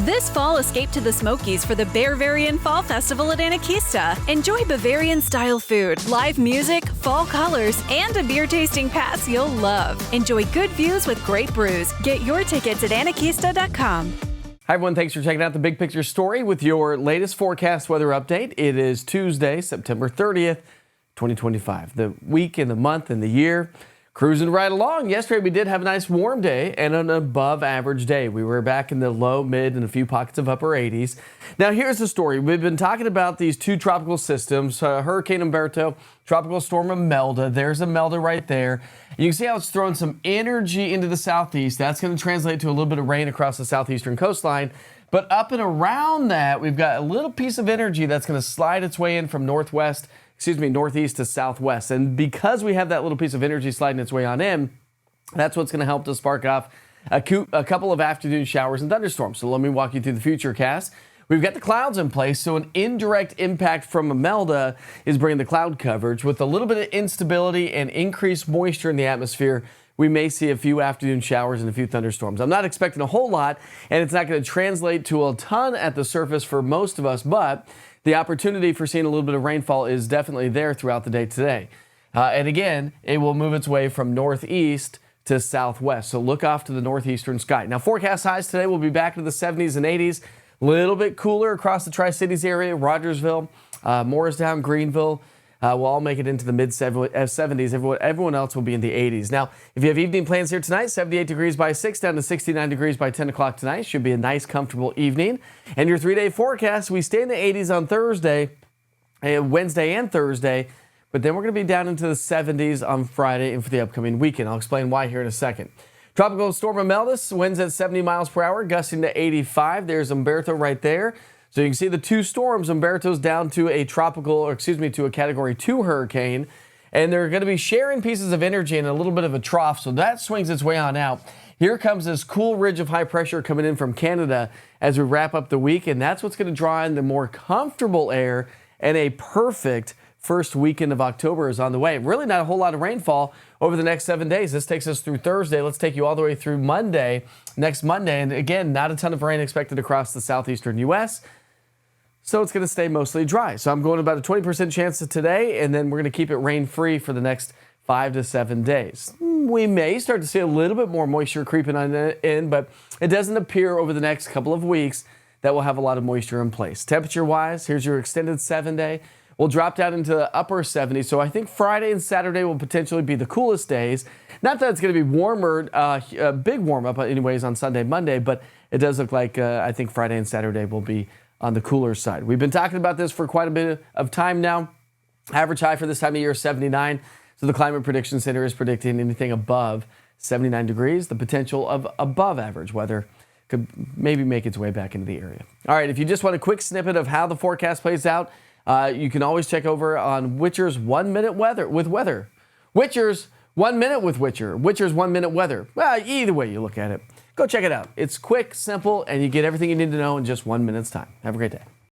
This fall, escape to the Smokies for the Bavarian Fall Festival at Anakista. Enjoy Bavarian-style food, live music, fall colors, and a beer tasting pass you'll love. Enjoy good views with great brews. Get your tickets at anakista.com. Hi, everyone. Thanks for checking out the Big Picture Story with your latest forecast weather update. It is Tuesday, September 30th, 2025. The week and the month and the year cruising right along. Yesterday, we did have a nice warm day and an above average day. We were back in the low, mid, and a few pockets of upper 80s. Now, here's the story. We've been talking about these two tropical systems, Hurricane Umberto, Tropical Storm Imelda. There's Imelda right there. You can see how it's throwing some energy into the southeast. That's going to translate to a little bit of rain across the southeastern coastline. But up and around that, we've got a little piece of energy that's going to slide its way in from northeast to southwest. And because we have that little piece of energy sliding its way on in, that's what's going to help to spark off a couple of afternoon showers and thunderstorms. So let me walk you through the future cast. We've got the clouds in place, so an indirect impact from Imelda is bringing the cloud coverage. With a little bit of instability and increased moisture in the atmosphere, we may see a few afternoon showers and a few thunderstorms. I'm not expecting a whole lot, and it's not going to translate to a ton at the surface for most of us, but the opportunity for seeing a little bit of rainfall is definitely there throughout the day today. And again, it will move its way from northeast to southwest. So look off to the northeastern sky. Now, forecast highs today will be back into the 70s and 80s. A little bit cooler across the Tri-Cities area, Rogersville, Morristown, Greenville. We'll all make it into the mid-70s. Everyone else will be in the 80s. Now, if you have evening plans here tonight, 78 degrees by 6, down to 69 degrees by 10 o'clock tonight. Should be a nice, comfortable evening. And your 3-day forecast, we stay in the 80s on Thursday, Wednesday and Thursday, but then we're going to be down into the 70s on Friday and for the upcoming weekend. I'll explain why here in a second. Tropical Storm Imelda winds at 70 miles per hour, gusting to 85. There's Umberto right there. So you can see the two storms. Umberto's down to a to a Category 2 hurricane. And they're going to be sharing pieces of energy in a little bit of a trough. So that swings its way on out. Here comes this cool ridge of high pressure coming in from Canada as we wrap up the week. And that's what's going to draw in the more comfortable air, and a perfect first weekend of October is on the way. Really not a whole lot of rainfall over the next 7 days. This takes us through Thursday. Let's take you all the way through next Monday. And again, not a ton of rain expected across the southeastern U.S., so it's going to stay mostly dry. So I'm going about a 20% chance of today, and then we're going to keep it rain-free for the next 5 to 7 days. We may start to see a little bit more moisture creeping in, but it doesn't appear over the next couple of weeks that we'll have a lot of moisture in place. Temperature-wise, here's your extended 7-day. We'll drop down into the upper 70s, so I think Friday and Saturday will potentially be the coolest days. Not that it's going to be warmer, a big warm-up anyways on Sunday, Monday, but it does look like I think Friday and Saturday will be on the cooler side. We've been talking about this for quite a bit of time now. Average high for this time of year is 79. So the Climate Prediction Center is predicting anything above 79 degrees. The potential of above average weather could maybe make its way back into the area. All right, if you just want a quick snippet of how the forecast plays out, you can always check over on Witcher's 1 Minute Weather with Weather. Witcher's 1 Minute with Witcher. Witcher's 1 Minute Weather. Well, either way you look at it. Go check it out. It's quick, simple, and you get everything you need to know in just 1 minute's time. Have a great day.